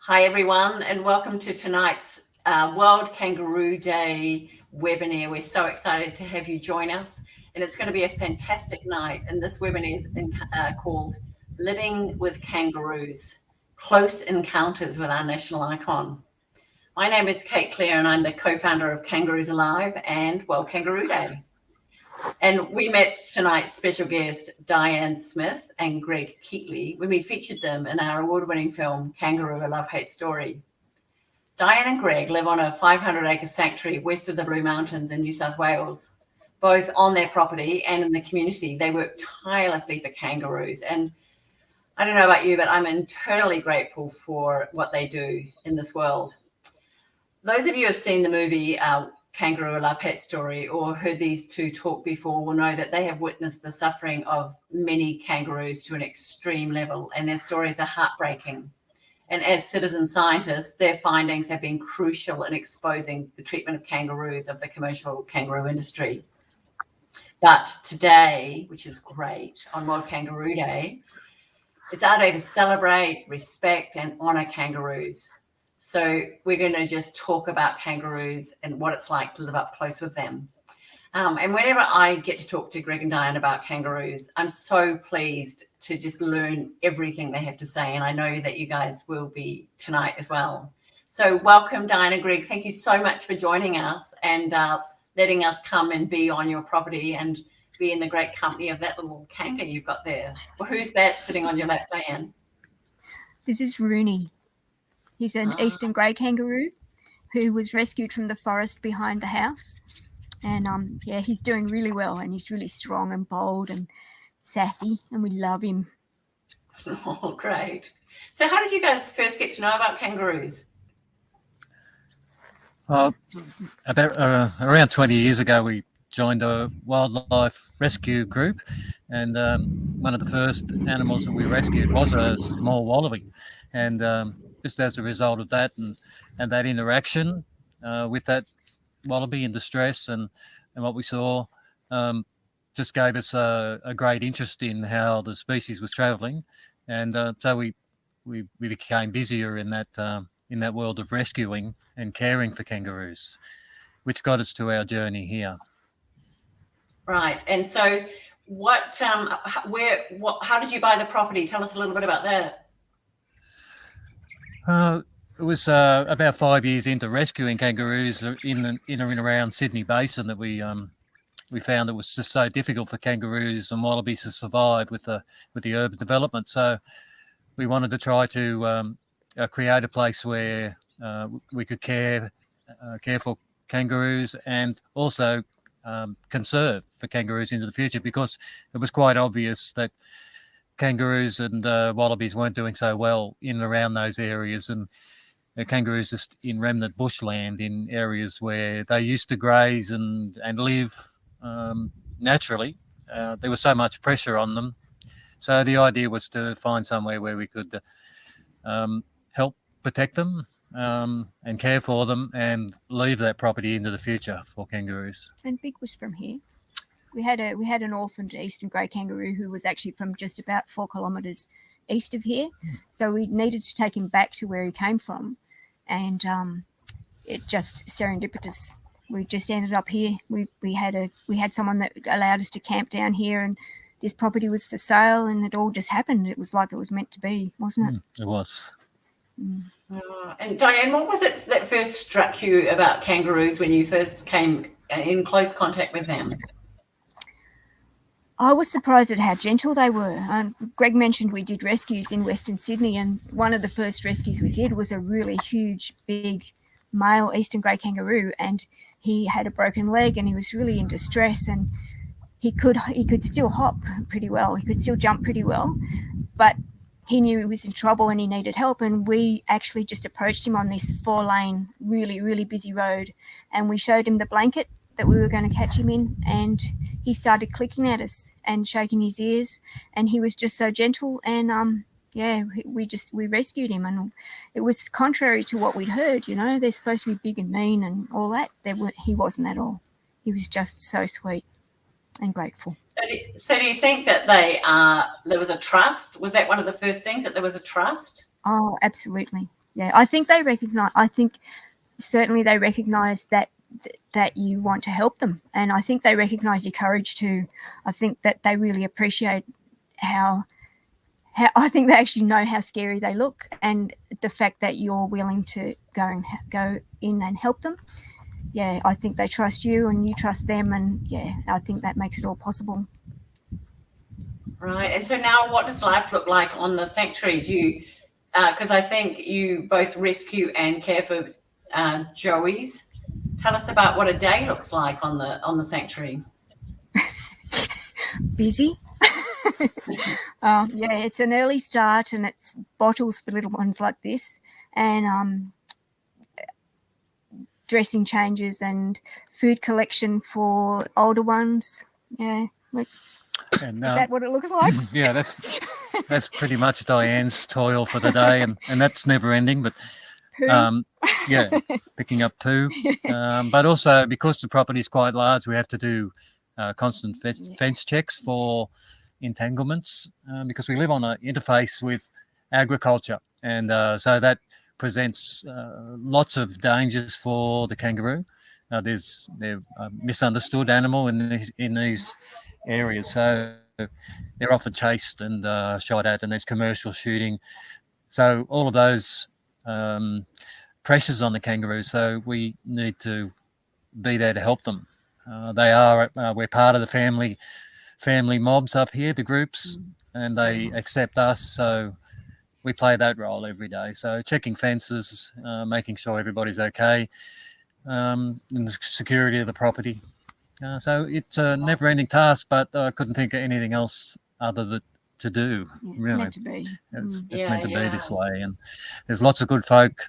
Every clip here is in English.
Hi, everyone, and welcome to tonight's World Kangaroo Day webinar. We're so excited to have you join us, and it's going to be a fantastic night. And this webinar is called Living with Kangaroos, Close Encounters with Our National Icon. My name is Keightley, and I'm the co-founder of Kangaroos Alive and World Kangaroo Day. And we met tonight's special guest, Diane Smith and Greg Keatley, when we featured them in our award-winning film, Kangaroo, A Love-Hate Story. Diane and Greg live on a 500-acre sanctuary west of the Blue Mountains in New South Wales, both on their property and in the community. They work tirelessly for kangaroos. And I don't know about you, but I'm eternally grateful for what they do in this world. Those of you who have seen the movie Kangaroo, A Love-Hate Story, or heard these two talk before, will know that they have witnessed the suffering of many kangaroos to an extreme level, and their stories are heartbreaking. And as citizen scientists, their findings have been crucial in exposing the treatment of kangaroos of the commercial kangaroo industry. But today, which is great, on World Kangaroo Day, it's our day to celebrate, respect, and honour kangaroos. So we're going to just talk about kangaroos and what it's like to live up close with them. And whenever I get to talk to Greg and Diane about kangaroos, I'm so pleased to just learn everything they have to say. And I know that you guys will be tonight as well. So welcome, Diane and Greg. Thank you so much for joining us and letting us come and be on your property and be in the great company of that little kangaroo you've got there. Well, who's that sitting on your lap, Diane? This is Rooney. He's an eastern grey kangaroo who was rescued from the forest behind the house. And yeah, he's doing really well, and he's really strong and bold and sassy, and we love him. Oh, great. So how did you guys first get to know about kangaroos? Around 20 years ago, we joined a wildlife rescue group, and one of the first animals that we rescued was a small wallaby. And just as a result of that and that interaction with that wallaby in distress and what we saw, just gave us a great interest in how the species was travelling, and so we became busier in that world of rescuing and caring for kangaroos, which got us to our journey here. Right, and so how did you buy the property? Tell us a little bit about that. It was about 5 years into rescuing kangaroos in and around Sydney Basin that we found it was just so difficult for kangaroos and wallabies to survive with the urban development. So we wanted to try to create a place where we could care for kangaroos and also conserve for kangaroos into the future, because it was quite obvious that kangaroos and wallabies weren't doing so well in and around those areas, and kangaroos just in remnant bushland in areas where they used to graze and live naturally. There was so much pressure on them. So the idea was to find somewhere where we could help protect them and care for them and leave that property into the future for kangaroos. And Big was from here. We had an orphaned eastern grey kangaroo who was actually from just about 4 kilometres east of here. So we needed to take him back to where he came from, and it just serendipitous. We just ended up here. We had someone that allowed us to camp down here, and this property was for sale, and it all just happened. It was like it was meant to be, wasn't it? It was. And Diane, what was it that first struck you about kangaroos when you first came in close contact with them? I was surprised at how gentle they were. Greg mentioned we did rescues in Western Sydney, and one of the first rescues we did was a really huge, big male eastern grey kangaroo, and he had a broken leg and he was really in distress, and he could still hop pretty well. He could still jump pretty well, but he knew he was in trouble and he needed help, and we actually just approached him on this 4-lane, really, really busy road, and we showed him the blanket that we were going to catch him in, and he started clicking at us and shaking his ears, and he was just so gentle, and we rescued him. And it was contrary to what we'd heard. You know, they're supposed to be big and mean and all that. He wasn't at all. He was just so sweet and grateful. So do you think that there was a trust? Was that one of the first things, that there was a trust? Oh, absolutely. Yeah, I think they recognise. I think certainly they recognise that you want to help them, and I think they recognise your courage too. I think that they really appreciate how I think they actually know how scary they look, and the fact that you're willing to go in and help them. Yeah, I think they trust you and you trust them, and yeah, I think that makes it all possible. Right. And so now what does life look like on the sanctuary? Do you, because I think you both rescue and care for joeys. Tell us about what a day looks like on the sanctuary. Busy. Yeah, it's an early start, and it's bottles for little ones like this, and dressing changes and food collection for older ones. Yeah. And, is that what it looks like? Yeah, that's pretty much Diane's toil for the day, and that's never ending. But yeah, picking up poo. But also because the property is quite large, we have to do constant fence checks for entanglements because we live on an interface with agriculture, and so that presents lots of dangers for the kangaroo. They're a misunderstood animal in these areas, so they're often chased and shot at, and there's commercial shooting. So all of those pressures on the kangaroo. So we need to be there to help them. We're part of the family mobs up here, the groups, and they accept us. So we play that role every day. So checking fences, making sure everybody's okay, and the security of the property. So it's a never-ending task, but I couldn't think of anything else other to do. Yeah, it's really, meant to be. it's meant to be this way. And there's lots of good folk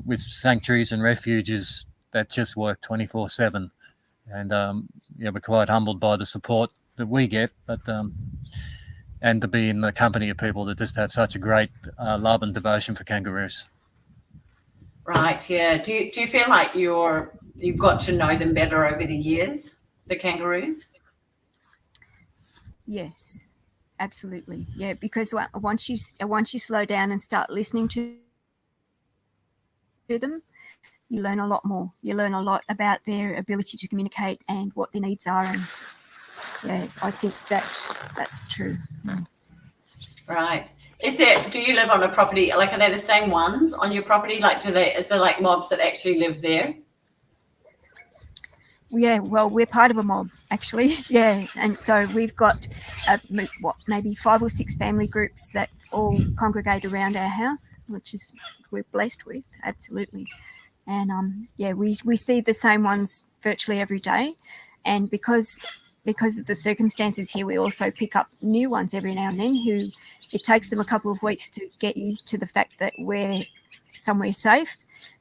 with sanctuaries and refuges that just work 24/7. And we're quite humbled by the support that we get, but and to be in the company of people that just have such a great love and devotion for kangaroos. Right. Yeah. Do you feel like you've got to know them better over the years, the kangaroos? Yes, absolutely. Yeah, because once you slow down and start listening to them, you learn a lot more. You learn a lot about their ability to communicate and what their needs are. And yeah, I think that's true. Right. Do you live on a property, like, are they the same ones on your property? Like, is there like mobs that actually live there? Yeah, well, we're part of a mob, actually. Yeah, and so we've got maybe 5 or 6 family groups that all congregate around our house, which is we're blessed with, absolutely. And we see the same ones virtually every day, and because of the circumstances here, we also pick up new ones every now and then. Who it takes them a couple of weeks to get used to the fact that we're somewhere safe,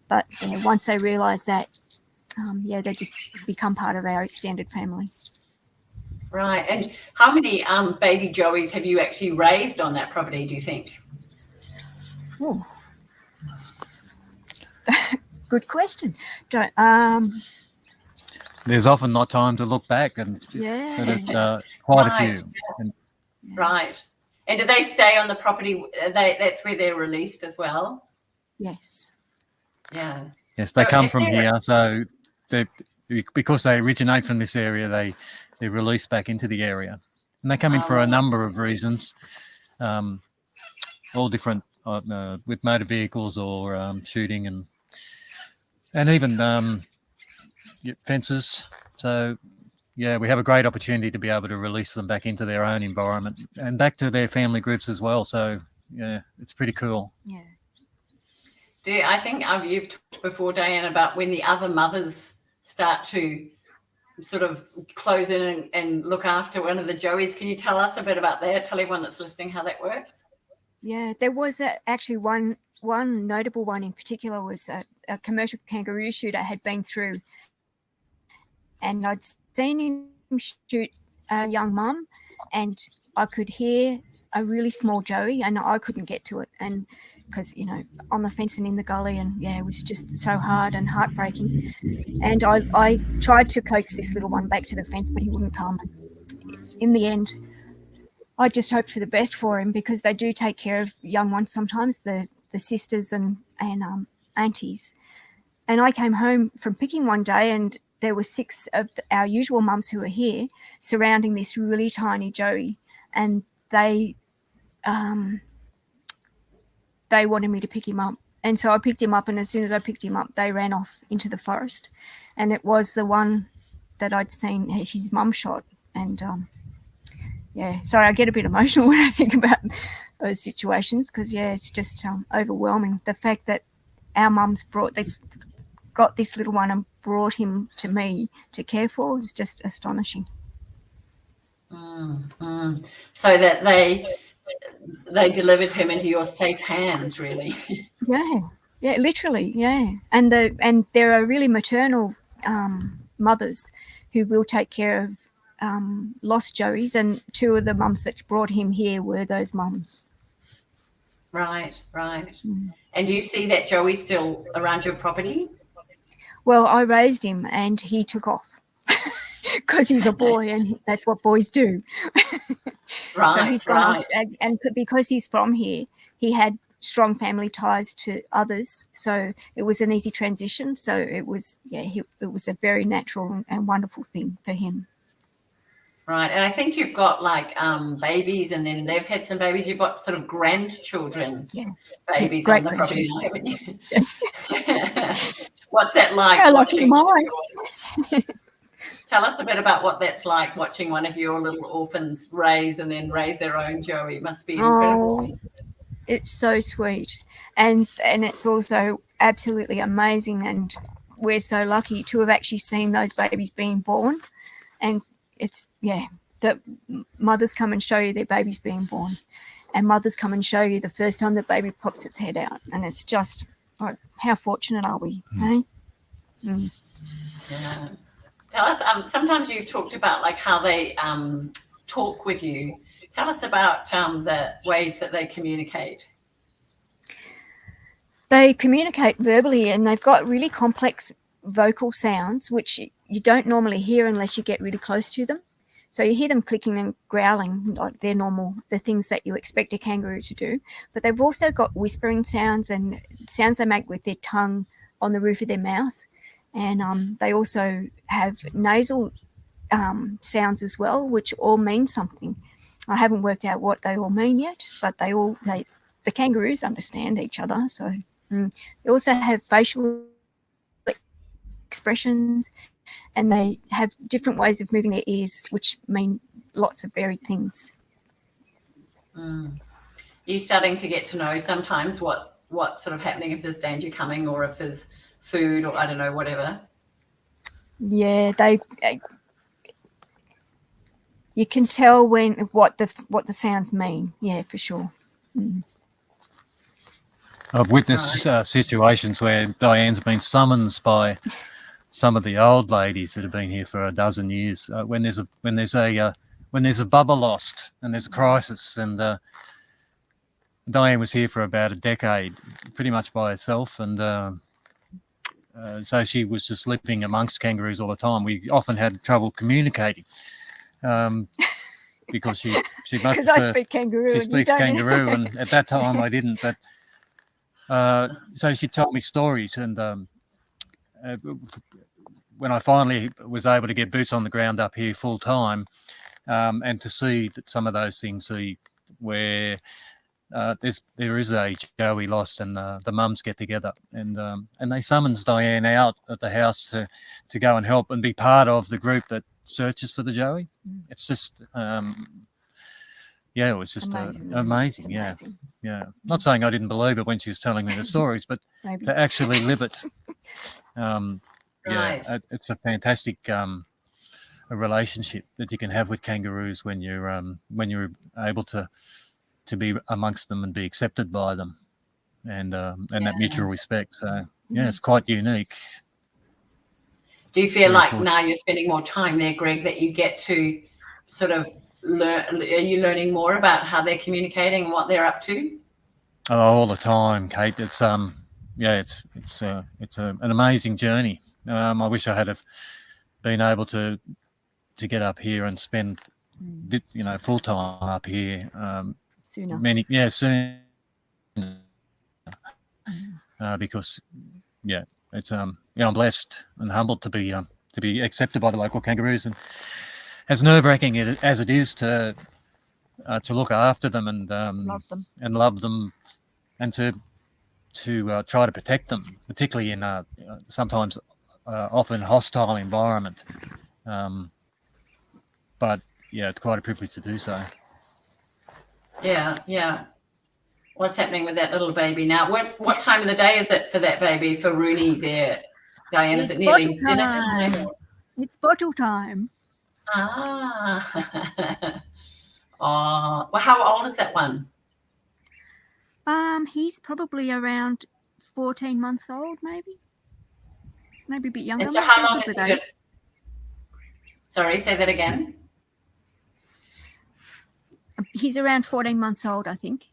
but once they realise that. They just become part of our extended family. Right. And how many baby joeys have you actually raised on that property, do you think? Oh. Good question. There's often not time to look back, and quite a few. And, right. And do they stay on the property? That's where they're released as well? Yes. Yeah. Yes, they come from here, so because they originate from this area, they're released back into the area, and they come in for a number of reasons, all different with motor vehicles or shooting and even fences. So we have a great opportunity to be able to release them back into their own environment and back to their family groups as well. So it's pretty cool. Yeah. I think you've talked before, Diane, about when the other mothers start to sort of close in and look after one of the joeys. Can you tell us a bit about that? Tell everyone that's listening how that works. Yeah, there was actually one notable one in particular was a commercial kangaroo shooter had been through, and I'd seen him shoot a young mum, and I could hear a really small joey, and I couldn't get to it, and because on the fence and in the gully, and it was just so hard and heartbreaking. And I tried to coax this little one back to the fence, but he wouldn't come. In the end, I just hoped for the best for him, because they do take care of young ones sometimes. The the sisters and aunties. And I came home from picking one day, and there were 6 of our usual mums who were here surrounding this really tiny joey, and they wanted me to pick him up. And so I picked him up, and as soon as I picked him up, they ran off into the forest. And it was the one that I'd seen his mum shot. And sorry, I get a bit emotional when I think about those situations, because it's just overwhelming. The fact that our mums got this little one and brought him to me to care for is just astonishing. So that they delivered him into your safe hands, really. Yeah, literally, yeah. And there are really maternal mothers who will take care of lost joeys, and 2 of the mums that brought him here were those mums. Right. And do you see that joey still around your property? Well, I raised him and he took off because he's a boy, and that's what boys do. Right. So he's gone off, and because he's from here, he had strong family ties to others, so it was an easy transition. So it was it was a very natural and wonderful thing for him. Right. And I think you've got like babies, and then they've had some babies. You've got sort of grandchildren, babies on the property, haven't you? Yes. What's that like? How lucky am I? Tell us a bit about what that's like, watching one of your little orphans raise their own joey. It must be incredible. Oh, it's so sweet, and it's also absolutely amazing, and we're so lucky to have actually seen those babies being born. And it's the mothers come and show you their babies being born, and mothers come and show you the first time the baby pops its head out, and it's just like, how fortunate are we? Eh? Yeah. Tell us, sometimes you've talked about like how they talk with you. Tell us about the ways that they communicate. They communicate verbally, and they've got really complex vocal sounds, which you don't normally hear unless you get really close to them. So you hear them clicking and growling, like they're normal, the things that you expect a kangaroo to do. But they've also got whispering sounds and sounds they make with their tongue on the roof of their mouth. And they also have nasal sounds as well, which all mean something. I haven't worked out what they all mean yet, but the kangaroos understand each other. So they also have facial expressions, and they have different ways of moving their ears, which mean lots of varied things. Are you starting to get to know sometimes what's sort of happening, if there's danger coming, or if there's food, or I don't know, whatever? Yeah, you can tell what the sounds mean. Yeah, for sure. I've witnessed situations where Diane's been summoned by some of the old ladies that have been here for a dozen years. When there's a bubba lost and there's a crisis, and Diane was here for about a decade, pretty much by herself, and so she was just living amongst kangaroos all the time. We often had trouble communicating because she because I speak kangaroo. She speaks kangaroo, and at that time I didn't. But so she told me stories, and when I finally was able to get boots on the ground up here full time, and to see that some of those things, where there is a joey lost, and the mums get together, and they summons Diane out of the house to go and help and be part of the group that searches for the joey. It's just it was just amazing. Yeah. Not saying I didn't believe it when she was telling me the stories, but to actually live it, it's a fantastic a relationship that you can have with kangaroos when you're able to be amongst them and be accepted by them, and that mutual respect. So it's quite unique. Do you feel like now you're spending more time there, Greg, that you get to sort of learn? Are you learning more about how they're communicating and what they're up to? Oh, all the time, Kate. It's an amazing journey. I wish I had been able to get up here and spend full time up here. Sooner. Soon. because it's I'm blessed and humbled to be accepted by the local kangaroos, and as nerve-wracking as it is to look after them and love them and to try to protect them, particularly in sometimes often hostile environment. But it's quite a privilege to do so. Yeah. What's happening with that little baby now? What time of the day is it for that baby, for Rooney there, Diane? Is it nearly dinner time? It's bottle time. Ah. Oh, well, how old is that one? He's probably around 14 months old, maybe a bit younger. And so how long is he good? Sorry, say that again. He's around 14 months old, I think.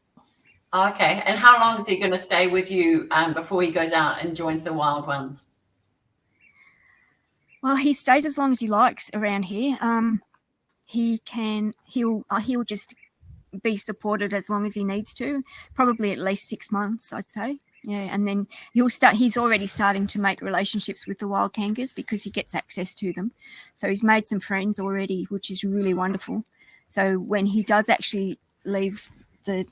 Okay. And how long is he going to stay with you before he goes out and joins the wild ones? Well, he stays as long as he likes around here. He'll just be supported as long as he needs to, probably at least 6 months, I'd say. Yeah, and then he's already starting to make relationships with the wild kangas because he gets access to them. So he's made some friends already, which is really wonderful. So when he does actually leave the,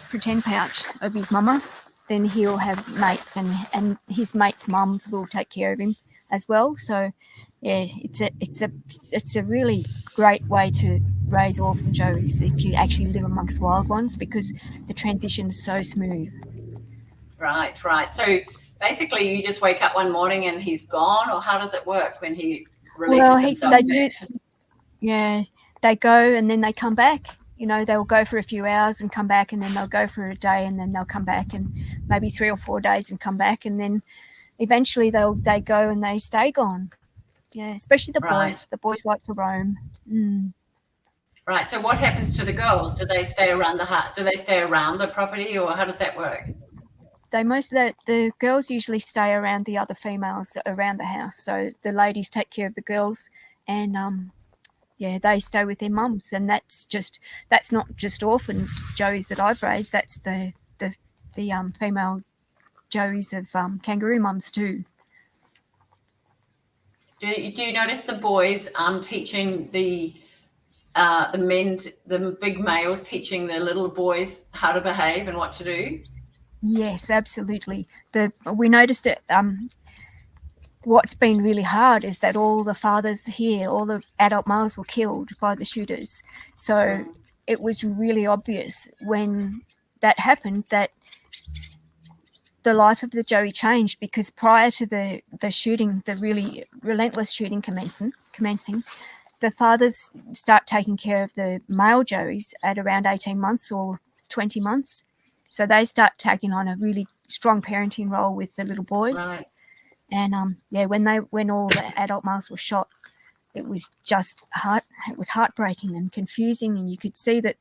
pretend pouch of his mama, then he'll have mates, and his mates' mums will take care of him as well. So yeah, it's a really great way to raise orphan joeys if you actually live amongst wild ones, because the transition is so smooth. Right. So basically you just wake up one morning and he's gone, or how does it work when he releases himself? They go and then they come back. They'll go for a few hours and come back, and then they'll go for a day and then they'll come back, and maybe 3 or 4 days and come back, and then eventually they go and they stay gone. Yeah, especially the boys. The boys like to roam. Right. So what happens to the girls? Do they stay around the property, or how does that work? The girls usually stay around the other females around the house. So the ladies take care of the girls, and they stay with their mums. And that's not just orphan joeys that I've raised. That's the female joeys of kangaroo mums too. Do you notice the boys teaching the men, the big males teaching the little boys how to behave and what to do? Yes, absolutely. We noticed it. What's been really hard is that all the fathers here, all the adult males were killed by the shooters. So it was really obvious when that happened that the life of the joey changed, because prior to the shooting, the really relentless shooting commencing, the fathers start taking care of the male joeys at around 18 months or 20 months. So they start taking on a really strong parenting role with the little boys. Right. And when all the adult males were shot, it was just heartbreaking and confusing, and you could see that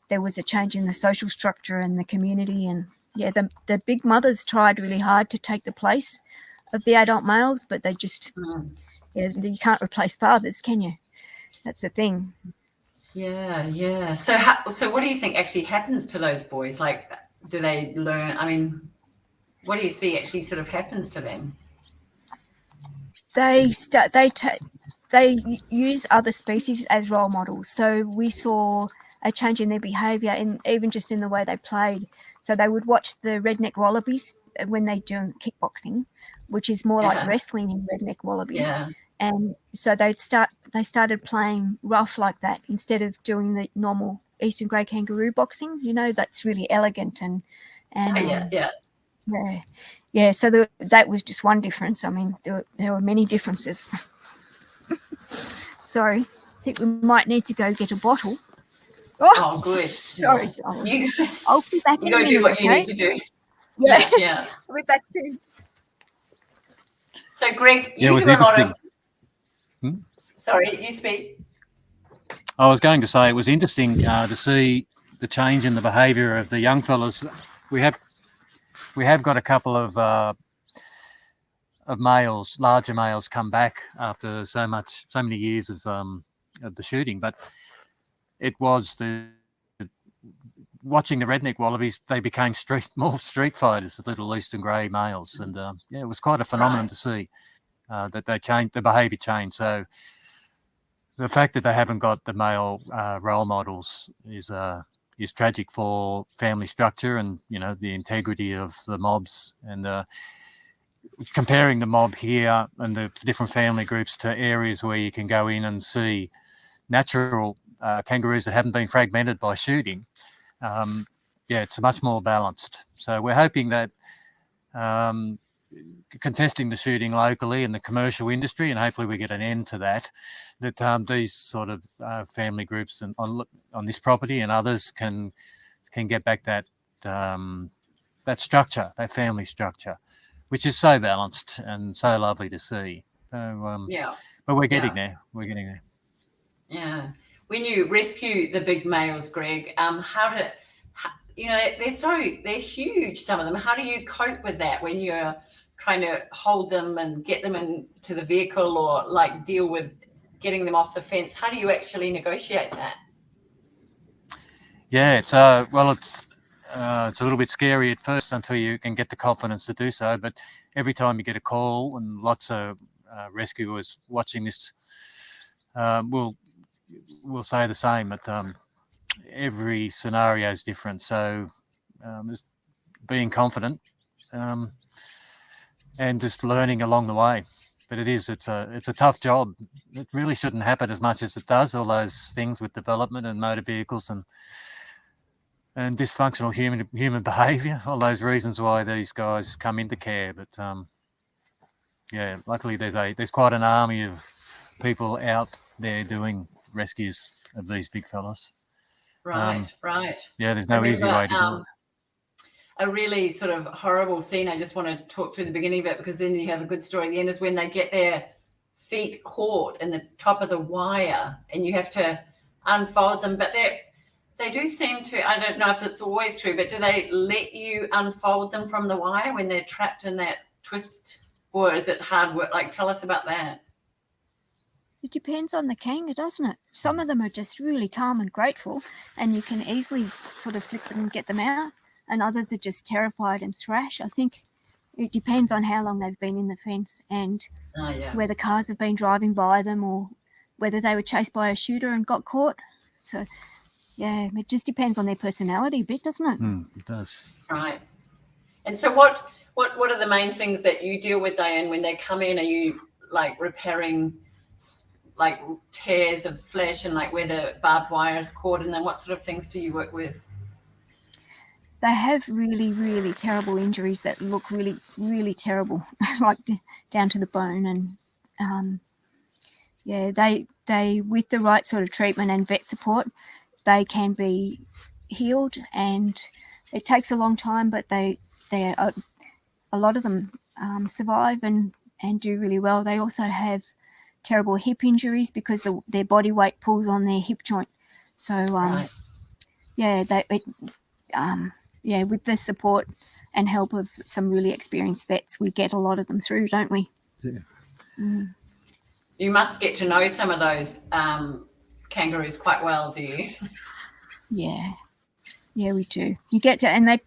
there was a change in the social structure and the community. And the big mothers tried really hard to take the place of the adult males, but they just you can't replace fathers, can you? That's the thing. Yeah. So what do you think actually happens to those boys? Like, do they learn? I mean, what do you see actually sort of happens to them? They use other species as role models. So we saw a change in their behaviour, and even just in the way they played. So they would watch the redneck wallabies when they do kickboxing, which is more like wrestling in redneck wallabies. Yeah. And so they started playing rough like that instead of doing the normal eastern grey kangaroo boxing. That's really elegant and yeah. So that was just one difference. I mean, there were many differences. Sorry, I think we might need to go get a bottle. Oh good. Sorry, I'll be back in a minute. You do what you need to do. Yeah. I'll be back soon. So, Greg, you do a lot of. Sorry, you speak. I was going to say it was interesting to see the change in the behaviour of the young fellas. We have got a couple of males, larger males, come back after so many years of the shooting, but it was watching the redneck wallabies, they became more street fighters, the little eastern grey males, and it was quite a phenomenon to see that they changed, the behaviour changed. So the fact that they haven't got the male role models is tragic for family structure and the integrity of the mobs. And comparing the mob here and the different family groups to areas where you can go in and see natural kangaroos that haven't been fragmented by shooting, it's much more balanced. So we're hoping that contesting the shooting locally in the commercial industry, and hopefully we get an end to that these sort of family groups and on this property and others can get back that structure, that family structure, which is so balanced and so lovely to see. So, but we're getting there. We're getting there. Yeah. When you rescue the big males, Greg, they're huge, some of them. How do you cope with that when you're trying to hold them and get them into the vehicle or like deal with getting them off the fence? How do you actually negotiate that? Yeah, it's a little bit scary at first until you can get the confidence to do so. But every time you get a call, and lots of rescuers watching this will say the same. That every scenario is different. So just being confident and just learning along the way. But it's a tough job. It really shouldn't happen as much as it does. All those things with development and motor vehicles and dysfunctional human behaviour, all those reasons why these guys come into care. But luckily there's quite an army of people out there doing rescues of these big fellas. Right. Yeah, there's no easy way to do it. A really sort of horrible scene, I just want to talk through the beginning of it because then you have a good story at the end, is when they get their feet caught in the top of the wire and you have to unfold them. But they do seem to, I don't know if it's always true, but do they let you unfold them from the wire when they're trapped in that twist, or is it hard work? Like, tell us about that. It depends on the kanga, doesn't it? Some of them are just really calm and grateful and you can easily sort of flick them and get them out, and others are just terrified and thrash. I think it depends on how long they've been in the fence and whether cars have been driving by them or whether they were chased by a shooter and got caught. So, yeah, it just depends on their personality a bit, doesn't it? It does. Right. And so what are the main things that you deal with, Diane, when they come in? Are you like repairing like tears of flesh and like where the barbed wire is caught, and then what sort of things do you work with? They have really, really terrible injuries that look really, really terrible, like down to the bone. And they with the right sort of treatment and vet support, they can be healed. And it takes a long time, but a lot of them survive and do really well. They also have terrible hip injuries because their body weight pulls on their hip joint. So with the support and help of some really experienced vets, we get a lot of them through, don't we? Yeah. You must get to know some of those kangaroos quite well, do you? Yeah, we do. You get to, and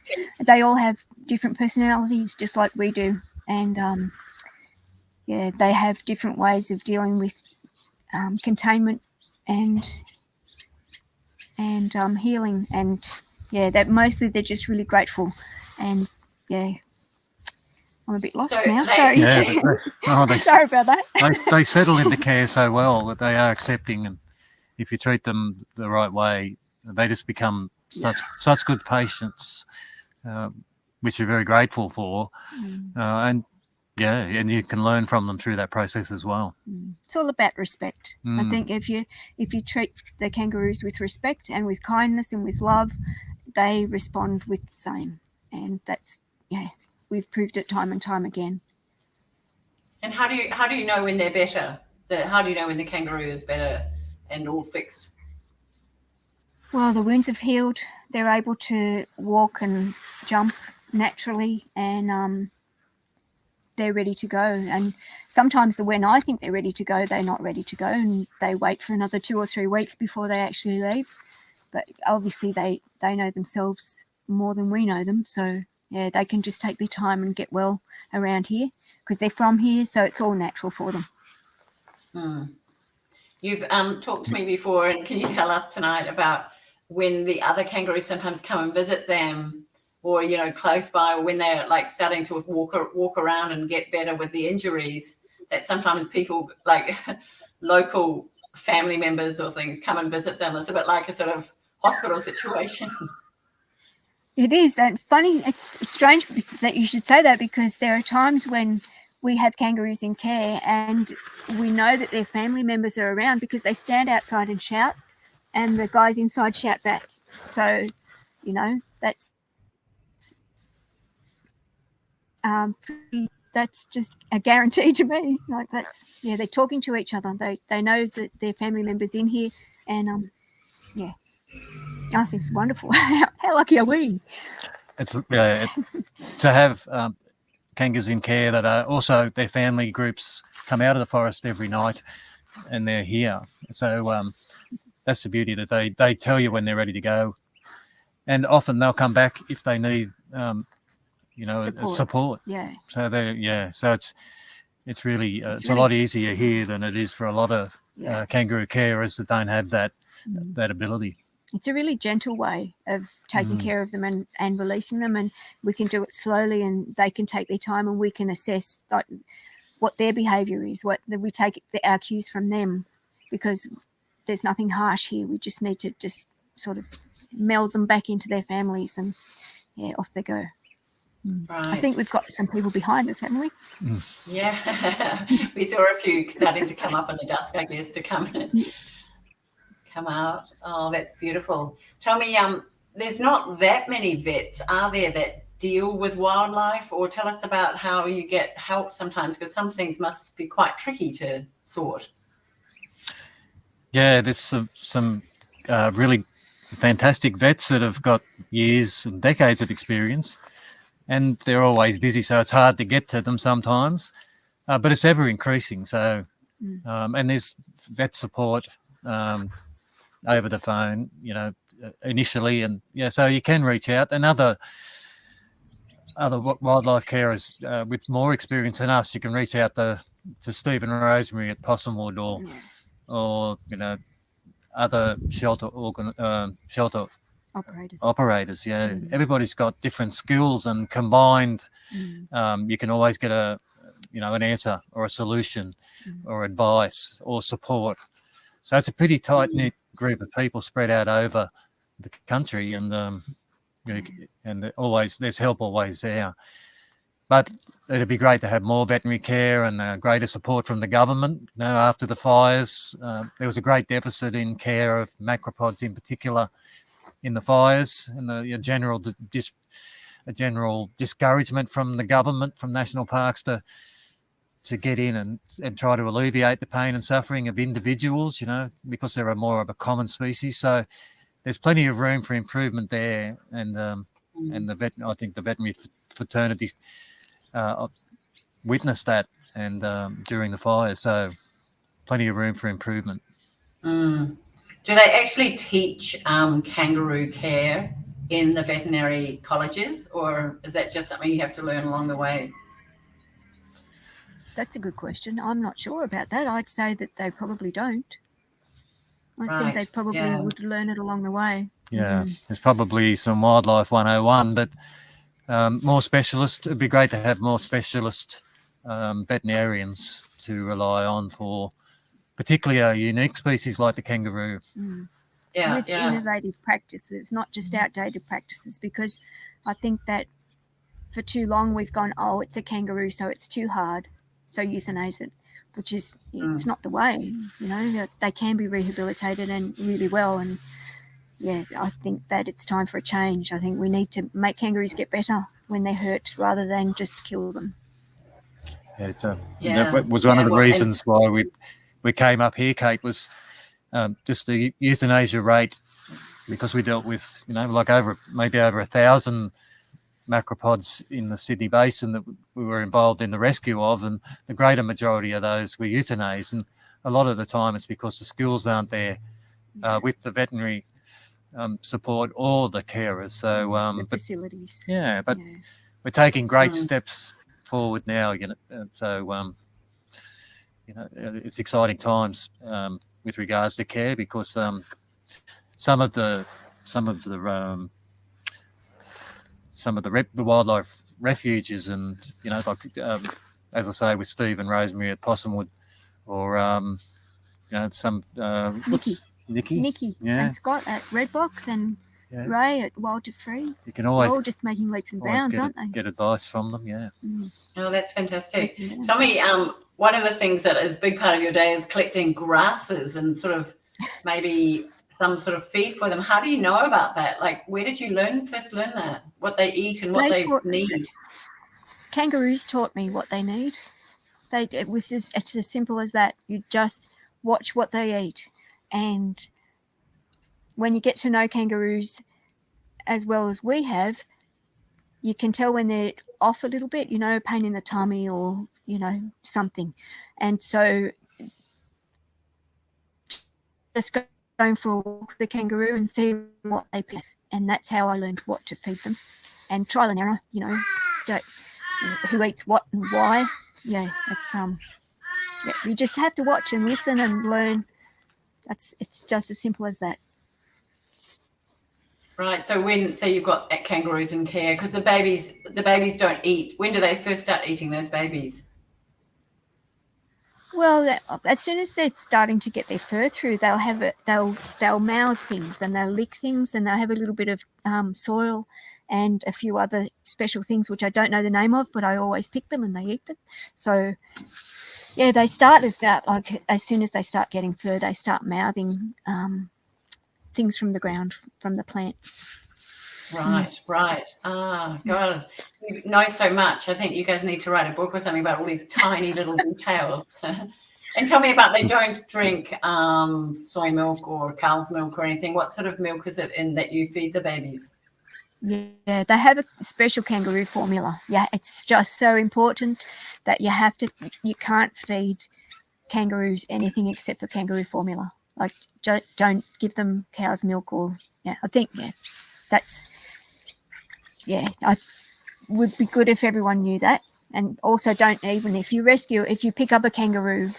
they all have different personalities, just like we do, and they have different ways of dealing with containment and healing, and that mostly they're just really grateful, and I'm a bit lost now. Sorry. Sorry about that. They settle into care so well that they are accepting, and if you treat them the right way, they just become such good patients, which you're very grateful for, and you can learn from them through that process as well. It's all about respect. I think if you treat the kangaroos with respect and with kindness and with love, they respond with the same, and that's we've proved it time and time again. And how do you know when they're better? How do you know when the kangaroo is better and all fixed? Well, the wounds have healed. They're able to walk and jump naturally, and they're ready to go. And sometimes when I think they're ready to go, they're not ready to go, and they wait for another 2 or 3 weeks before they actually leave. but obviously they know themselves more than we know them. So yeah, they can just take their time and get well around here because they're from here, so it's all natural for them. You've talked to me before, and can you tell us tonight about when the other kangaroos sometimes come and visit them, or close by, or when they're like starting to walk around and get better with the injuries, that sometimes people like local family members or things come and visit them? It's a bit like a sort of hospital situation. It is, and it's funny. It's strange that you should say that, because there are times when we have kangaroos in care and we know that their family members are around because they stand outside and shout, and the guys inside shout back. So, that's just a guarantee to me. Like they're talking to each other. They know that their family members in here, and I think it's wonderful. How lucky are we? It's to have kangaroos in care that are also their family groups come out of the forest every night, and they're here. So that's the beauty, that they tell you when they're ready to go, and often they'll come back if they need support. Yeah. So so it's really it's a lot easier here than it is for a lot of kangaroo carers that don't have that ability. It's a really gentle way of taking care of them and releasing them, and we can do it slowly, and they can take their time, and we can assess what their behaviour is, we take our cues from them, because there's nothing harsh here. We just need to just sort of meld them back into their families, and off they go. Right. I think we've got some people behind us, haven't we? Yeah, we saw a few starting to come up in the dusk, I guess, to come out. Oh, that's beautiful. Tell me, there's not that many vets, are there, that deal with wildlife? Or tell us about how you get help sometimes, because some things must be quite tricky to sort. Yeah, there's some really fantastic vets that have got years and decades of experience, and they're always busy, so it's hard to get to them sometimes, but it's ever increasing. So and there's vet support over the phone, initially, and so you can reach out. And other wildlife carers with more experience than us, you can reach out to Stephen Rosemary at Possumwood, or other shelter operators. Everybody's got different skills, and combined you can always get an answer or a solution or advice or support. So it's a pretty tight knit group of people spread out over the country, and always there's help always there. But it'd be great to have more veterinary care and greater support from the government. After the fires, there was a great deficit in care of macropods, in particular, in the fires, and a general discouragement from the government, from national parks, to get in and try to alleviate the pain and suffering of individuals, because they're more of a common species. So there's plenty of room for improvement there, and I think the veterinary fraternity witnessed that, and during the fire. So plenty of room for improvement. Do they actually teach kangaroo care in the veterinary colleges, or is that just something you have to learn along the way? That's a good question. I'm not sure about that. I'd say that they probably don't. I think they probably would learn it along the way. Yeah, there's probably some Wildlife 101, but more specialists. It'd be great to have more specialist veterinarians to rely on for particularly a unique species like the kangaroo. With innovative practices, not just outdated practices, because I think that for too long we've gone, it's a kangaroo, so it's too hard, so euthanize it, which is it's not the way. They can be rehabilitated and really well, and I think that it's time for a change. I think we need to make kangaroos get better when they're hurt, rather than just kill them. That was one of the reasons why we came up here, Kate, was just the euthanasia rate, because we dealt with maybe over 1,000 macropods in the Sydney Basin that we were involved in the rescue of, and the greater majority of those were euthanized. And a lot of the time it's because the skills aren't there with the veterinary support all the carers. So, the facilities. but we're taking great steps forward now. It's exciting times with regards to care, because some of the wildlife refuges, and as I say, with Steve and Rosemary at Possumwood, or Nikki and Scott at Redbox, and Ray at Wild to Free. You can always, they're all just making leaps and bounds, aren't they? Get advice from them. Oh, that's fantastic. Tell me, one of the things that is a big part of your day is collecting grasses and sort of maybe some sort of feed for them. How do you know about that? Like, where did you first learn that? What they eat and what they need? Kangaroos taught me what they need. It's as simple as that. You just watch what they eat. And when you get to know kangaroos as well as we have, you can tell when they're off a little bit, pain in the tummy or, something. And so just going for a walk with the kangaroo and see what they pick. And that's how I learned what to feed them. And trial and error, who eats what and why. You just have to watch and listen and learn. It's just as simple as that. Right. So you've got kangaroos in care, because the babies don't eat. When do they first start eating, those babies? Well, as soon as they're starting to get their fur through, they'll mouth things and they'll lick things, and they'll have a little bit of soil and a few other special things which I don't know the name of, but I always pick them and they eat them. So they start like as soon as they start getting fur, they start mouthing things from the ground, from the plants. Right. God, you know so much. I think you guys need to write a book or something about all these tiny little details. And tell me about, they don't drink soy milk or cow's milk or anything. What sort of milk is it in that you feed the babies? Yeah, they have a special kangaroo formula. Yeah, it's just so important that you can't feed kangaroos anything except for kangaroo formula. Like, don't give them cow's milk I would be good if everyone knew that. And also if you pick up a kangaroo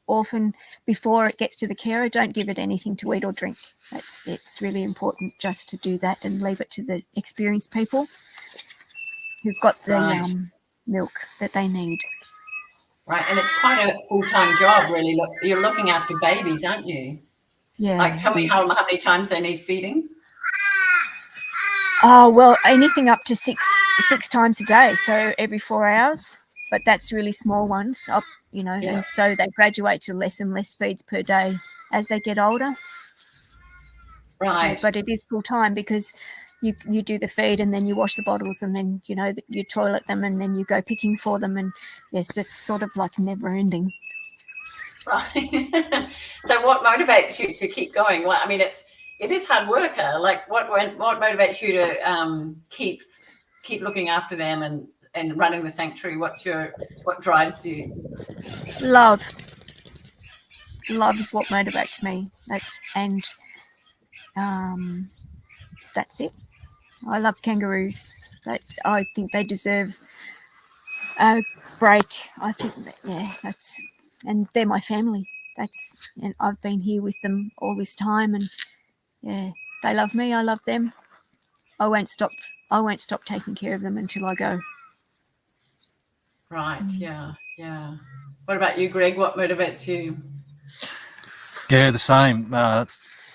orphan before it gets to the carer, don't give it anything to eat or drink. It's really important just to do that and leave it to the experienced people who've got the milk that they need. Right, and it's quite a full-time job, really. Look, you're looking after babies, aren't you? Yeah. Like, tell me how many times they need feeding. Oh, well, anything up to six times a day, so every 4 hours. But that's really small ones, and so they graduate to less and less feeds per day as they get older. Right. But it is full time, because you do the feed and then you wash the bottles and then, you toilet them and then you go picking for them. And yes, it's sort of like never ending. Right. So what motivates you to keep going? Well, I mean, it is hard work. Like, what motivates you to keep looking after them and running the sanctuary? What drives you? Love is what motivates me. That's it. I love kangaroos. I think they deserve a break. I think and they're my family. And I've been here with them all this time, and they love me. I love them. I won't stop taking care of them until I go. Right. Yeah. What about you, Greg? What motivates you? Yeah, the same.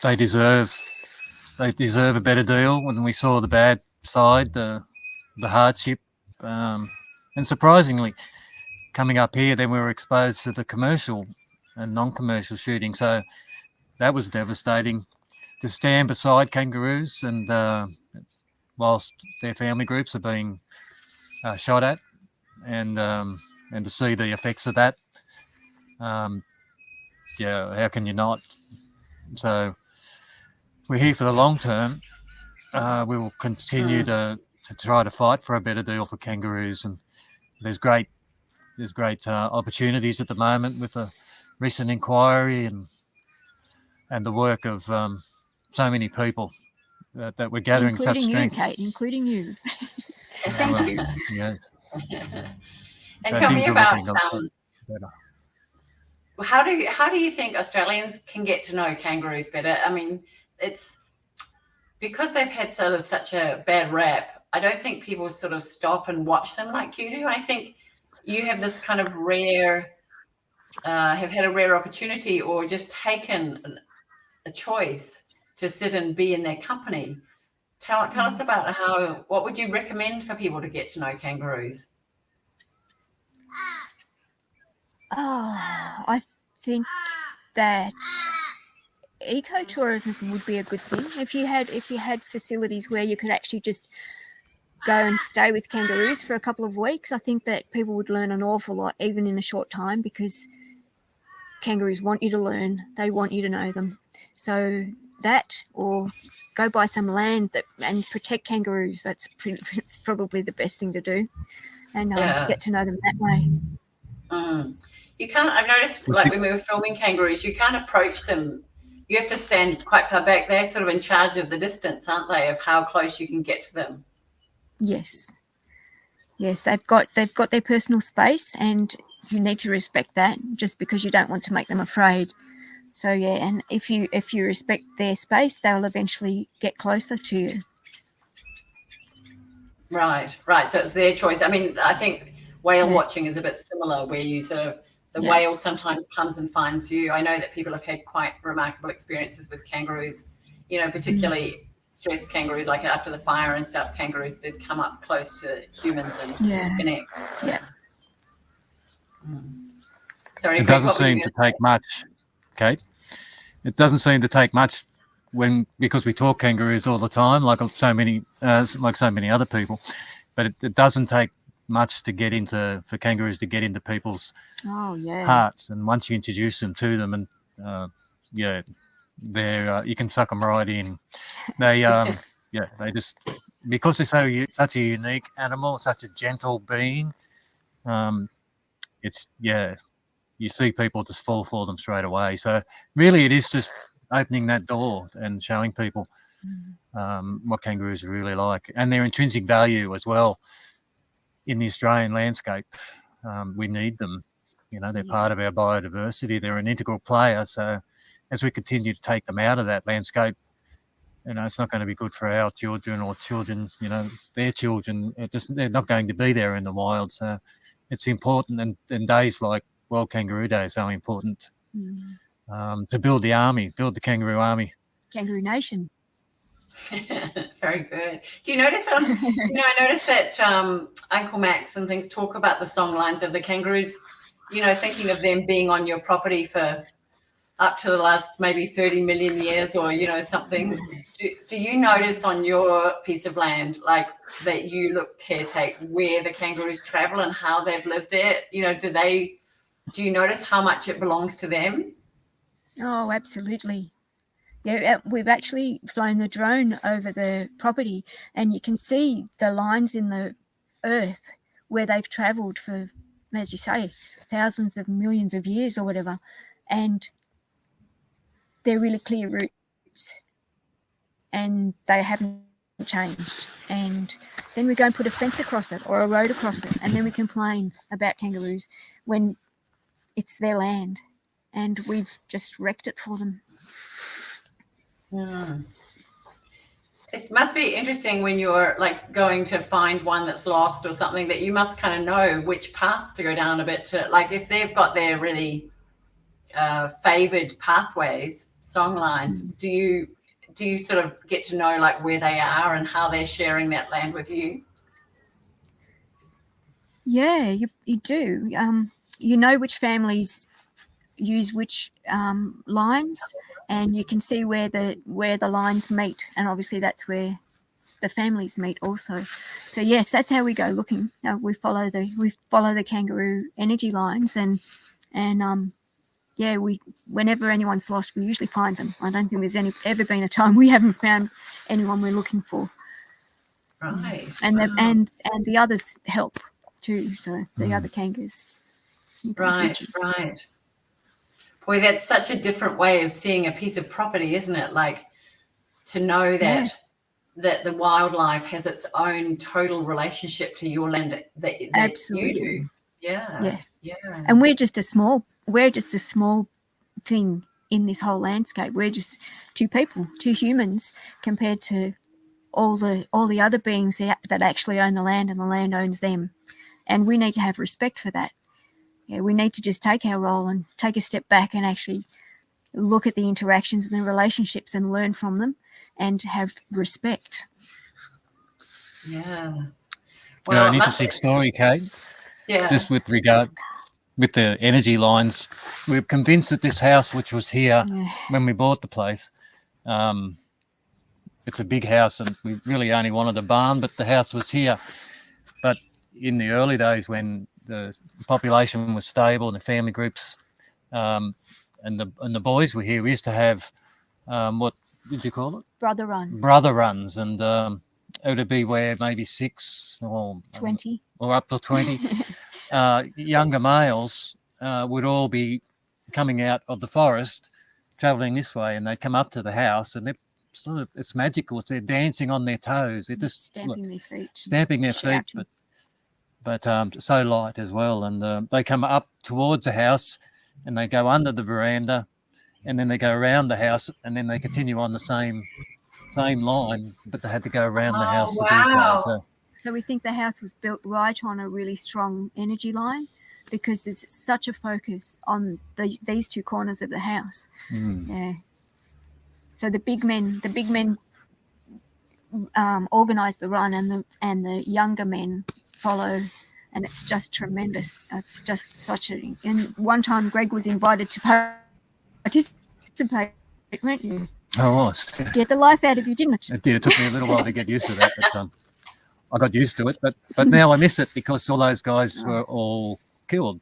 They deserve a better deal. When we saw the bad side, the hardship, and surprisingly, coming up here, then we were exposed to the commercial and non-commercial shooting. So that was devastating. To stand beside kangaroos and whilst their family groups are being shot at, and to see the effects of that, how can you not? So we're here for the long term. We will continue to try to fight for a better deal for kangaroos, and there's great opportunities at the moment with the recent inquiry and the work of so many people that we're gathering such strength. Kate, including you. So, Thank you. Yeah. And So tell me things are about looking a lot better. how do you think Australians can get to know kangaroos better? I mean, it's because they've had such a bad rap. I don't think people sort of stop and watch them like you do. I think you have this kind of have had a rare opportunity or just taken a choice to sit and be in their company. Tell us about what would you recommend for people to get to know kangaroos? Oh, I think that ecotourism would be a good thing if you had facilities where you could actually just go and stay with kangaroos for a couple of weeks. I think that people would learn an awful lot, even in a short time, because kangaroos want you to learn. They want you to know them. So that, or go buy some land and protect kangaroos. It's probably the best thing to do, and get to know them that way. You can't. I've noticed, like when we were filming kangaroos, you can't approach them. You have to stand quite far back. They're sort of in charge of the distance, aren't they? Of how close you can get to them. Yes, they've got their personal space, and you need to respect that. Just because you don't want to make them afraid. So yeah, and if you respect their space, they'll eventually get closer to you. Right. So it's their choice. I mean, I think whale watching is a bit similar, where you sort of whale sometimes comes and finds you. I know that people have had quite remarkable experiences with kangaroos. You know, particularly stressed kangaroos, like after the fire and stuff. Kangaroos did come up close to humans and connect. Yeah. Sorry, it doesn't seem to take much, Kate. It doesn't seem to take much because we talk kangaroos all the time, like so many other people. But it doesn't take much for kangaroos to get into people's hearts. And once you introduce them to them, and you can suck them right in. They they just, because they're such a unique animal, such a gentle being. You see people just fall for them straight away. So really, it is just opening that door and showing people what kangaroos are really like, and their intrinsic value as well in the Australian landscape. We need them. You know, they're part of our biodiversity. They're an integral player. So as we continue to take them out of that landscape, you know, it's not going to be good for our children or children, you know, their children. They're not going to be there in the wild. So it's important. And days like World Kangaroo Day is so important to build the kangaroo army. Kangaroo Nation. Very good. Do you notice I noticed that Uncle Max and things talk about the songlines of the kangaroos, you know, thinking of them being on your property for up to the last maybe 30 million years, or, you know, something. Do you notice on your piece of land, like, that you caretake where the kangaroos travel and how they've lived there? You know, do you notice how much it belongs to them? Oh, absolutely. Yeah, we've actually flown the drone over the property, and you can see the lines in the earth where they've travelled for, as you say, thousands of millions of years or whatever, and they're really clear routes, and they haven't changed. And then we go and put a fence across it or a road across it, and then we complain about kangaroos when it's their land, and we've just wrecked it for them. It must be interesting when you're like going to find one that's lost or something, that you must kind of know which paths to go down a bit to, like, if they've got their really favored pathways, song lines, do you sort of get to know like where they are and how they're sharing that land with you? Yeah, you do. You know which families use which lines, and you can see where the lines meet, and obviously that's where the families meet also. So yes, that's how we go looking. We follow the kangaroo energy lines, and whenever anyone's lost, we usually find them. I don't think there's ever been a time we haven't found anyone we're looking for. Right. And the others help too. So the other kangaroos. Right. Boy, that's such a different way of seeing a piece of property, isn't it? Like, to know that the wildlife has its own total relationship to your land that you Absolutely. do. Yeah. Yes. Yeah. And we're just a small thing in this whole landscape. We're just two people, two humans, compared to all the other beings that actually own the land, and the land owns them. And we need to have respect for that. Yeah, we need to just take our role and take a step back and actually look at the interactions and the relationships and learn from them and have respect. Yeah. Well, an interesting story, Kate. Yeah. Just with regard with the energy lines, we're convinced that this house, which was here when we bought the place, it's a big house, and we really only wanted a barn, but the house was here. But in the early days, when the population was stable and the family groups, and the boys were here, we used to have what did you call it? Brother runs, and it would be where maybe 6 or 20 or up to 20 younger males would all be coming out of the forest, traveling this way, and they'd come up to the house, and it's magical. They're dancing on their toes. They're just stamping their feet, but so light as well. And they come up towards the house, and they go under the veranda, and then they go around the house, and then they continue on the same line, but they had to go around the house to do so. So we think the house was built right on a really strong energy line, because there's such a focus on these two corners of the house. Yeah. So the big men organise the run, and the younger men follow, and it's just tremendous. It's just such a. And one time, Greg was invited to participate, weren't you? I was. Scared the life out of you, didn't it? It did. It took me a little while to get used to that, but I got used to it. But now I miss it, because all those guys were all killed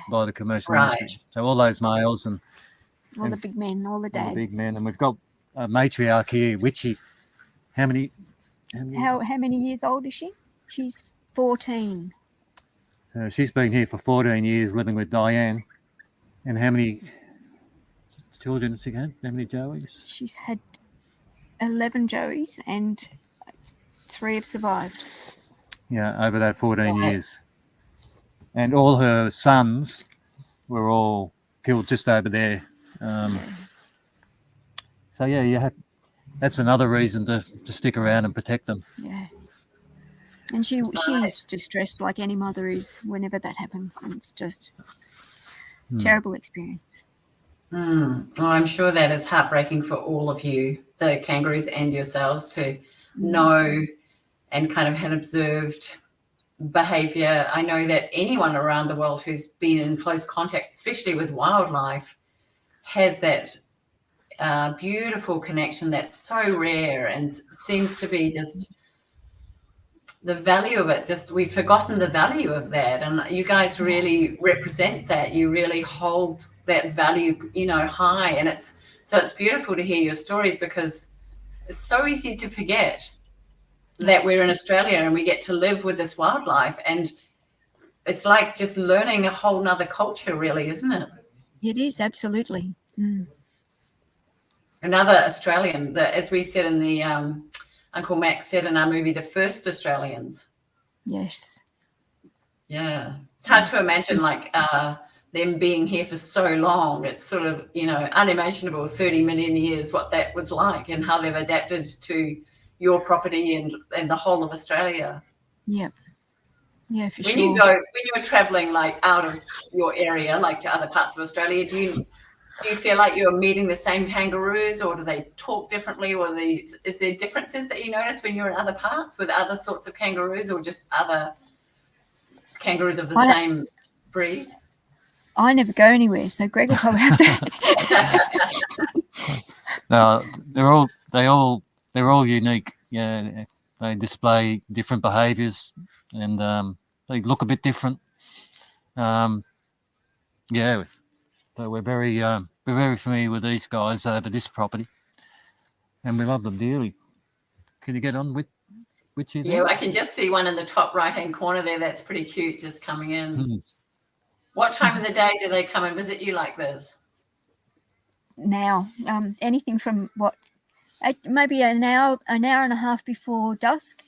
by the commercial industry. So all those males and the big men, all the dads. All the big men, and we've got a matriarch here, Witchy. How many years old is she? She's 14. So she's been here for 14 years, living with Diane. And how many children has she had? How many Joeys? She's had 11 Joeys, and 3 have survived. Yeah, over that 14 years. And all her sons were all killed just over there. So that's another reason to stick around and protect them. Yeah. And she's distressed like any mother is whenever that happens, and it's just terrible experience. Well, I'm sure that is heartbreaking for all of you, the kangaroos and yourselves, to know and kind of had observed behavior. I know that anyone around the world who's been in close contact, especially with wildlife, has that beautiful connection that's so rare and seems to be just the value of it. Just we've forgotten the value of that, and you guys really represent that. You really hold that value, high, and it's beautiful to hear your stories, because it's so easy to forget that we're in Australia and we get to live with this wildlife, and it's like just learning a whole nother culture, really, isn't it? It is, absolutely. Another Australian, as we said in the Uncle Max said in our movie, The First Australians. Yes. Yeah. It's hard to imagine them being here for so long. It's sort of, unimaginable, 30 million years, what that was like, and how they've adapted to your property and the whole of Australia. Yeah. Yeah, for when sure. When you were traveling out of your area, to other parts of Australia, do you feel like you're meeting the same kangaroos, or do they talk differently, or is there differences that you notice when you're in other parts with other sorts of kangaroos, or just other kangaroos of the same breed? I never go anywhere, so Greg will probably have to. No, they're all unique. Yeah, they display different behaviours, and they look a bit different. So we're very familiar with these guys over this property, and we love them dearly. Can you get on with you? Yeah, I can just see one in the top right-hand corner there. That's pretty cute, just coming in. What time of the day do they come and visit you like this? Now, anything from maybe an hour and a half before dusk,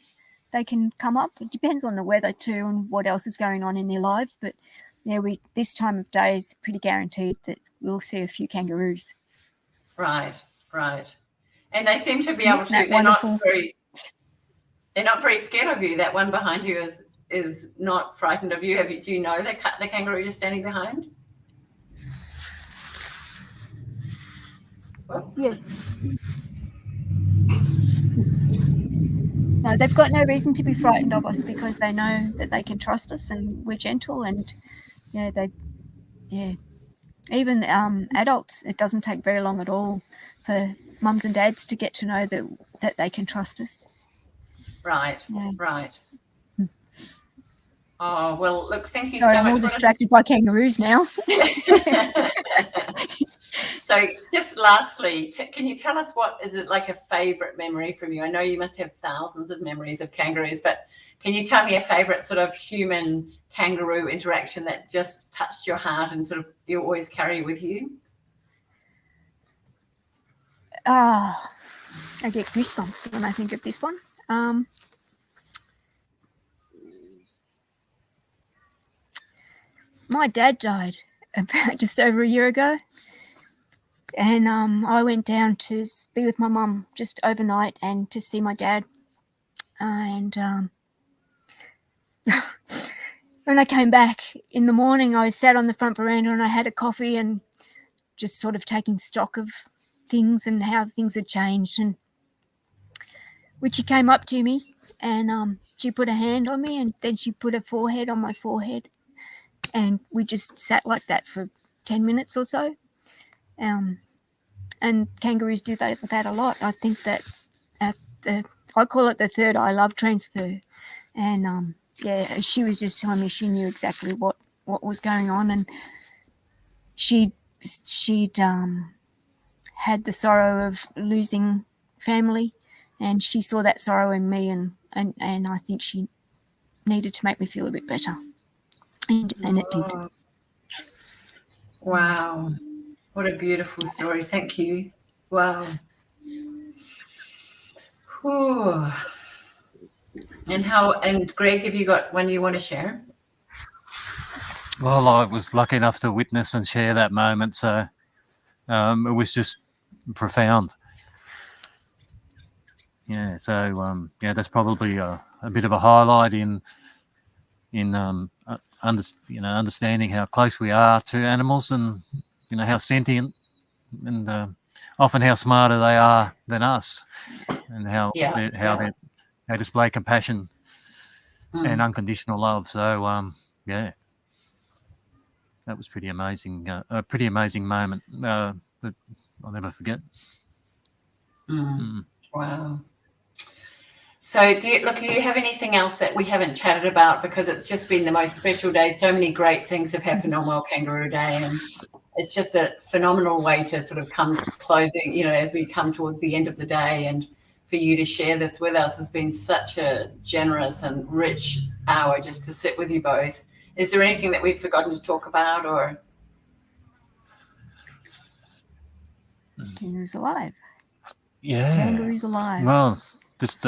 they can come up. It depends on the weather too and what else is going on in their lives. But yeah, this time of day is pretty guaranteed that we'll see a few kangaroos. Right. And they seem to be Isn't able to. that wonderful? They're not very scared of you. That one behind you is not frightened of you. Do you know the kangaroo just standing behind? Yes. No, they've got no reason to be frightened of us because they know that they can trust us and we're gentle, and even adults, it doesn't take very long at all for mums and dads to get to know that they can trust us. Right. Oh, well, look, thank you Sorry, so I'm much. all distracted by kangaroos now. So just lastly, can you tell us what is it like a favorite memory from you? I know you must have thousands of memories of kangaroos, but can you tell me a favorite sort of human kangaroo interaction that just touched your heart and sort of you always carry with you? I get goosebumps when I think of this one. My dad died about just over a year ago, and I went down to be with my mum just overnight and to see my dad. And when I came back in the morning, I sat on the front veranda and I had a coffee and just sort of taking stock of things and how things had changed. And Richie came up to me and she put a hand on me and then she put her forehead on my forehead. And we just sat like that for 10 minutes or so. And kangaroos do that a lot. I think that I call it the third eye love transfer. And she was just telling me she knew exactly what was going on, and she'd had the sorrow of losing family, and she saw that sorrow in me, and I think she needed to make me feel a bit better, and it did. Wow, what a beautiful story! Thank you. Wow. Whew. And Greg, have you got one you want to share? Well, I was lucky enough to witness and share that moment, so it was just profound. Yeah, so that's probably a bit of a highlight in understanding how close we are to animals, and how sentient and often how smarter they are than us, and how they display compassion and unconditional love. So that was pretty amazing. A pretty amazing moment that I'll never forget. Wow. So do you have anything else that we haven't chatted about, because it's just been the most special day? So many great things have happened on World Kangaroo Day, and it's just a phenomenal way to sort of come closing, as we come towards the end of the day, and for you to share this with us has been such a generous and rich hour just to sit with you both. Is there anything that we've forgotten to talk about, or? Kangaroos Alive. Yeah. Kangaroos Alive. Well, just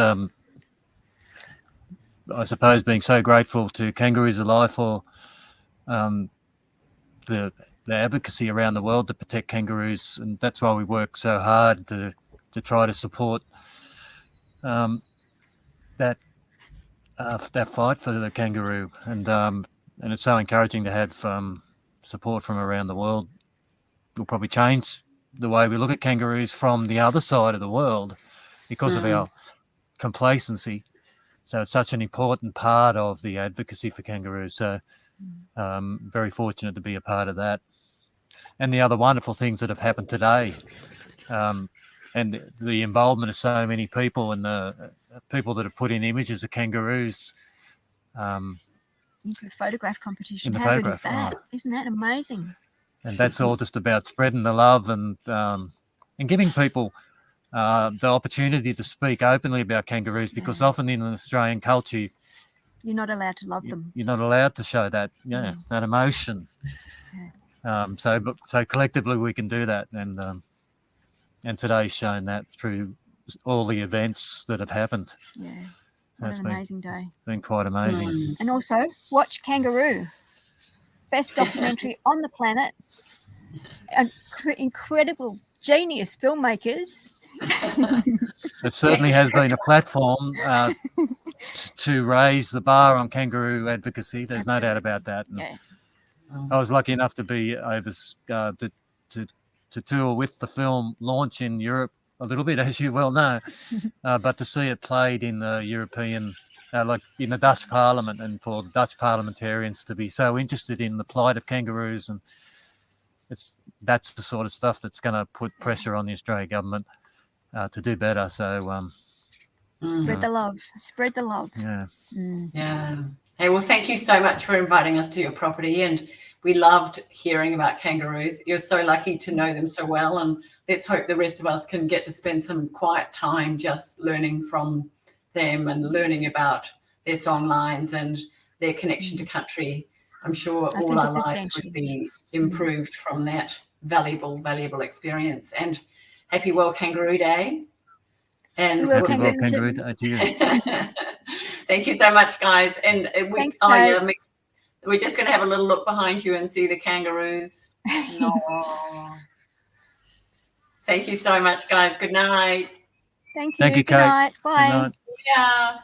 I suppose being so grateful to Kangaroos Alive for the advocacy around the world to protect kangaroos, and that's why we work so hard to try to support that fight for the kangaroo, and it's so encouraging to have support from around the world. Will probably change the way we look at kangaroos from the other side of the world because of our complacency. So it's such an important part of the advocacy for kangaroos. So very fortunate to be a part of that. And the other wonderful things that have happened today, and the involvement of so many people, and the people that have put in images of kangaroos. Into the photograph competition. In the How photograph, good is that? Isn't that amazing? And that's all just about spreading the love and giving people the opportunity to speak openly about kangaroos, because often in Australian culture, you're not allowed to love them. You're not allowed to show that, that emotion. So collectively we can do that, and today's shown that through all the events that have happened. Yeah, what That's an amazing day. been quite amazing. And also, watch Kangaroo. Best documentary on the planet. Incredible, genius filmmakers. It certainly has been a platform to raise the bar on kangaroo advocacy. There's no doubt about that. And Yeah. I was lucky enough to be over to tour with the film launch in Europe a little bit, as you well know, but to see it played in the European, like in the Dutch Parliament, and for the Dutch parliamentarians to be so interested in the plight of kangaroos, and that's the sort of stuff that's going to put pressure on the Australian government to do better. So spread the love. Spread the love. Yeah. Yeah. Hey, well, thank you so much for inviting us to your property, and we loved hearing about kangaroos. You're so lucky to know them so well, and let's hope the rest of us can get to spend some quiet time just learning from them and learning about their song lines and their connection to country. I'm sure all our lives would be improved from that valuable experience. And happy World Kangaroo Day. And happy World Kangaroo Day to you. Thank you so much, guys. And Thanks, we're just going to have a little look behind you and see the kangaroos. No. Thank you so much, guys. Good night. Thank you. Thank you, Good Kate. night. Bye. Good night. Yeah.